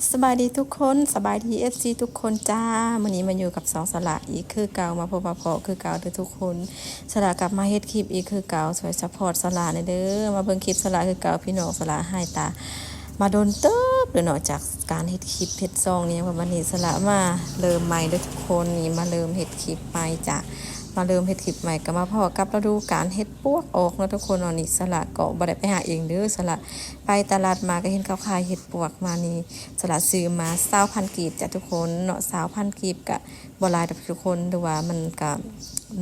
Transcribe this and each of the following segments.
สบายดีทุกคนสบายดีFCทุกคนจ้าวันนี้มาอยู่กับสองสละอีกคือเก่ามาพบมาพอคือเก่าเด้อทุกคนสละกลับมาเฮ็ดคลิปอีกคือเก่าสวยซัพพอร์ตสละเด้อมาเบิ่งคลิปสละคือเก่าพี่น้องสละให้ตามาโดนเติบเด้อเนาะจากการเฮ็ดคลิปเฮ็ดซองนี้วันนี้สละมาเริ่มใหม่เด้อทุกคนนี่มาเริ่มเฮ็ดคลิปใหม่จ้ะมาเริ่มเฮ็ดคลิปใหม่ก็มาพอกับฤดูการเฮ็ดปวกออกเนาะทุกคนเนาะนี่สละก็บ่ได้ไปหาเองเด้อสละไปตลาดมาก็เห็นเขาขายเฮ็ดปวกมานี่สละซื้อมา20,000กีบจ้ะทุกคนเนาะ20,000กีบก็บ่หลายดอกทุกคนหรือว่ามันก็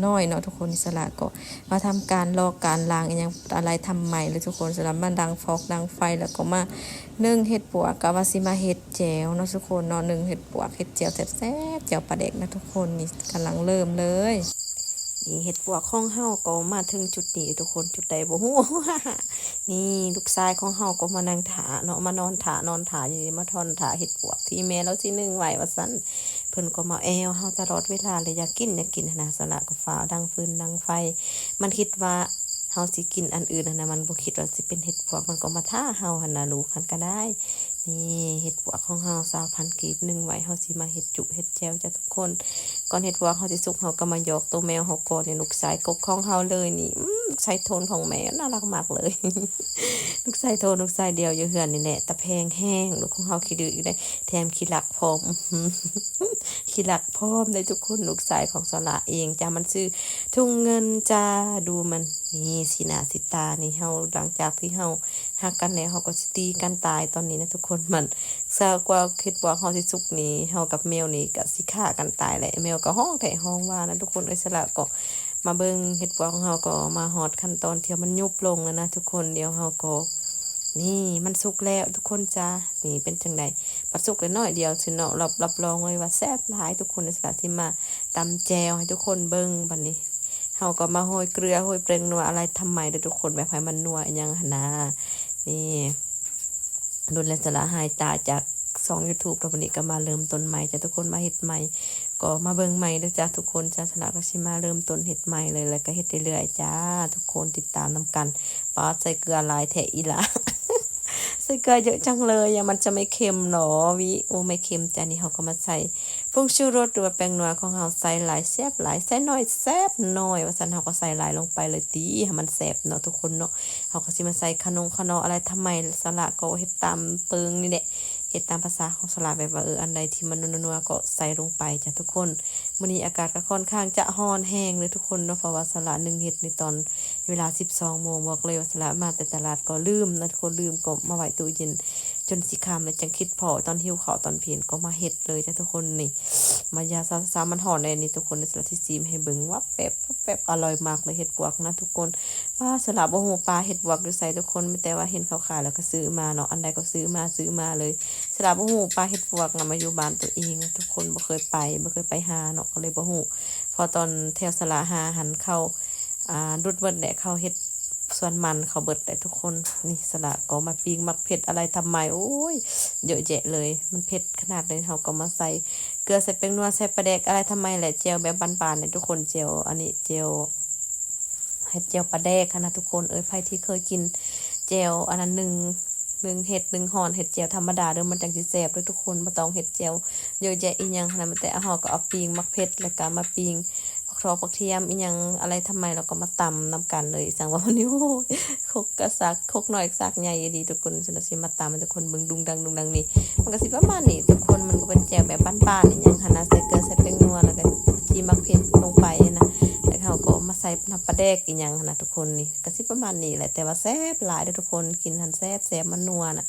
น้อยเนาะทุกคนสละก็มาทำการลอกการล้างอีหยังอะไรทำใหม่เลยทุกคนสละมาดังฟอกดังไฟแล้วก็มานึ่งเฮ็ดปวกก็ว่าสิมาเฮ็ดแจ่วเนาะทุกคนเนาะนึ่งเฮ็ดปวกเฮ็ดแจ่วแซ่บๆแจ่วปลาแดกนะทุกคนนี่กำลังเริ่มเลยนี่เฮ็ดปวกของเฮาก็มาถึงจุดนี้ทุกคนจุดใดบ่ฮู้ นี่ลูกชายของเฮาก็มานั่งถาเนาะมานอนถาอยู่มาทอนถาเฮ็ดปวกที่แม่เราสินึ่งไว้ว่าซั่นเพิ่นก็มาแอวเฮาตลอดเวลาเลยอยากกินนะสละก็ฟ้าวดังฟืนดังไฟมันคิดว่าเฮาสิกินอันอื่นนะมันบ่คิดว่าสิเป็นเห็ดปวกมันก็มาท้าเฮาหั่นน่ะลูกหันก็ได้นี่เห็ดปวกของเฮา20,000กีบนึ่งไว้เฮาสิมาเฮ็ดจุเฮ็ดแจ่วจ้ะทุกคนก่อนเฮ็ดปวกเฮาสิสุกเฮาก็มาหยอกตัวแมวเฮาก่อนนี่ลูกชายกกของเฮาเลยนี่ลูกชายโทนของแม่น่ารักมากเลย ลูกชายโทนลูกชายเดียวอยู่เฮือนนี่แหละตะแพงแห้งลูกของเฮาขี้ดื้ออีกได้แถมขี้รักพร้อม ขี้รักพร้อมเลยทุกคนลูกชายของสละเองจ้ามันซื้อทุ่งเงินจ้าดูมันนี่สีหน้าสีตานี่เฮาหลังจากที่เฮาฮักกันแล้วเฮาก็สิตีกันตายตอนนี้นะทุกคนมันซากว่าคิดว่าเฮาสิสุกนี่เฮากับแมวนี่ก็สิฆ่ากันตายแหละแมวก็ห้องแท้ห้องว่านะทุกคนสละก็มาเบิ่งเฮ็ดปวกของเฮาก็มาฮอดขั้นตอนที่มันยุบลงแล้วนะทุกคนเดี๋ยวเฮาก็นี่มันสุกแล้วทุกคนจ้านี่เป็นจังไดปัดสุกเลยน้อยเดียวสิเนาะรับรองเลยว่าแซ่บหลายทุกคนในสถานที่มาตำแจวให้ทุกคนเบิ่งบัดนี้เฮาก็มาโรยเกลือโรยเปรงนัวอะไรทำใหม่เด้อทุกคนแบบให้มันนัวอีหยังหั่นนะนี่ดุลและสละหายตาจากYouTube แล้ววันนี้ก็มาเริ่มต้นใหม่จ้ะทุกคนมาเฮ็ดใหม่ก็มาเบิ่งใหม่เด้อจ้าทุกคนจ้าสละก็สิมาเริ่มต้นเฮ็ดใหม่เลยแล้วก็เฮ็ดเรื่อยๆจ้าทุกคนติดตามนำกันปาใส่เกลือหลายแท้อีหล่ะ ใส่เกลือเยอะจังเลยอะมันจะไม่เค็มหรอวิโอไม่เค็มจ้ะนี่เขาก็มาใส่ผงชูรสหรือว่าแป้งนัวของเขาใส่หลายแซ่บหลายใส่น้อยแซ่บน้อยว่าซั่นเขาก็ใส่หลายลงไปเลยตีให้มันแซ่บเนาะทุกคนเนาะเขาก็สิมาใส่ขนมอะไรทำไมสละก็เฮ็ดตามเติงนี่แหละเฮ็ดตามภาษาของสละแบบว่าอันใดที่มันนัวๆก็ใส่ลงไปจ้ะทุกคนมื้อนี้อากาศก็ค่อนข้างจะร้อนแห้งเลยทุกคนเนาะเพราะว่าสละ1เฮ็ดในตอนเวลา 12 โมงบอกเลยว่าสละมาแต่ตลาดก็ลืมนะทุกคนลืมก็มาไว้ตู้เย็นจนสิค่ำแล้วจังคิดพอตอนหิวข้าวตอนเพลนก็มาเฮ็ดเลยจ้ะทุกคนนี่มายาซามันหอมเลยนี่ทุกคนในสละที่ซีมให้เบิ่งว่าแป๊บอร่อยมากเลยเฮ็ดบวกนะทุกคนป้าสละบ่ฮู้ปลาเฮ็ดบวกอยู่ไสทุกคนมีแต่ว่าเห็นเขาขายแล้วก็ซื้อมาเนาะอันใดก็ซื้อมาเลยสละบ่ฮู้ปลาเฮ็ดบวกนำมาอยู่บ้านตัวเองทุกคนบ่เคยไปหาเนาะก็เลยบ่ฮู้พอตอนแถวสละหาหันเข้าดุดเบิดแหละเขาเฮ็ดส่วนมันเขาเบิดแต่ทุกคนนี่สละก็มาปิ้งมักเผ็ดอะไรทำไมโอ้ยเยอะแยะเลยมันเผ็ดขนาดเลยเขาก็มาใส่เกลือใส่แป้งนัวใส่ปลาแดกอะไรทำไมแหละเจลแบบบานๆเนี่ยทุกคนเจลอันนี้เจลให้เจลปลาแดกนะทุกคนใครที่เคยกินเจลอันนั้นหนึ่งเห็ด1ห่อเห็ดเจียวธรรมดาเด้อมันจังสิแซ่บเด้อทุกคนบ่ต้องเห็ดเจียวเยอะแยะอีหยังขนาดแต่เฮาก็เอาปิ้งมักเผ็ดแล้วก็มาปิ้งผักเทียมอีหยังอะไรทำไมเราก็มาตำนำกันเลยสั่งว่าวันนี้โอ้ยคกกระซักคกน้อยซักใหญ่ดีทุกคนฉันสิมาตำให้ทุกคนเบิ่งดุงดังนี่มันก็สิประมาณนี้ทุกคนมันก็เป็นแจ่วแบบบ้านๆอีหยังหั่นนะใส่เกลือใส่แป้งนัวแล้วก็จีมักเผ็ดลงไปนะแล้วเขาก็มาใส่น้ำปลาแดกอีหยังหั่นนะทุกคนนี่ก็สิประมาณนี้แหละแต่ว่าแซ่บหลายเด้อทุกคนกินหั่นแซ่บมันนัวน่ะ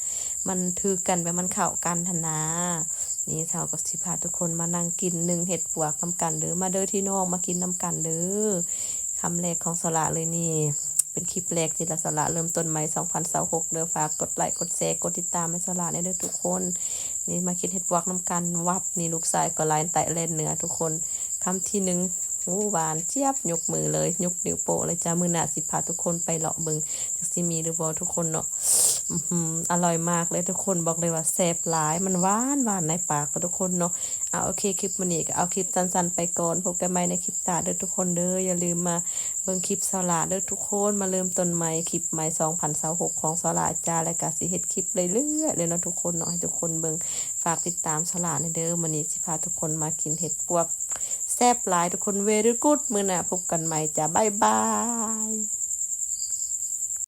มันถือกันแบบมันเข้ากันหั่นนะนี่เท่ากับสิพาทุกคนมานั่งกิน1เห็ดปวกนำกันเด้อมาเด้อที่น้องมากินนำกันเด้อคำแรกของสละเลยนี่เป็นคลิปแรกที่ละสละเริ่มต้นใหม่2026เด้อฝากกดไลค์กดแชร์กดติดตามให้สละได้เด้อทุกคนนี่มากินเห็ดปวกนำกันวับนี่ลูกชายก็ไล่ไต่เล่นเนื้อทุกคนคำที่1 หวานเจี๊ยบยกมือเลยยกนิ้วโป้เลยจ้ามื้อหน้าสิพาทุกคนไปเลาะเบิ่งจักสิมีหรือบ่ทุกคนเนาะอร่อยมากเลยทุกคนบอกเลยว่าแซ่บหลายมันหวานในปากทุกคนเนาะโอเคคลิปมื้อนี้ก็เอาคลิปสั้นๆไปก่อนพบกันใหม่ในคลิปหน้าเด้อทุกคนเด้ออย่าลืมมาเบิ่งคลิปสลาเด้อทุกคนมาเริ่มต้นใหม่คลิปใหม่2026ของสลาจ้าและก็สิเฮ็ดคลิปเรื่อยๆเลยเนาะทุกคนเนาะให้ทุกคนเบิ่งฝากติดตามสลาในเด้อมื้อนี้สิพาทุกคนมากินเห็ดปวกแซ่บหลายทุกคนเวรี่กู๊ดมื้อหน้าพบกันใหม่จ้าบ๊ายบาย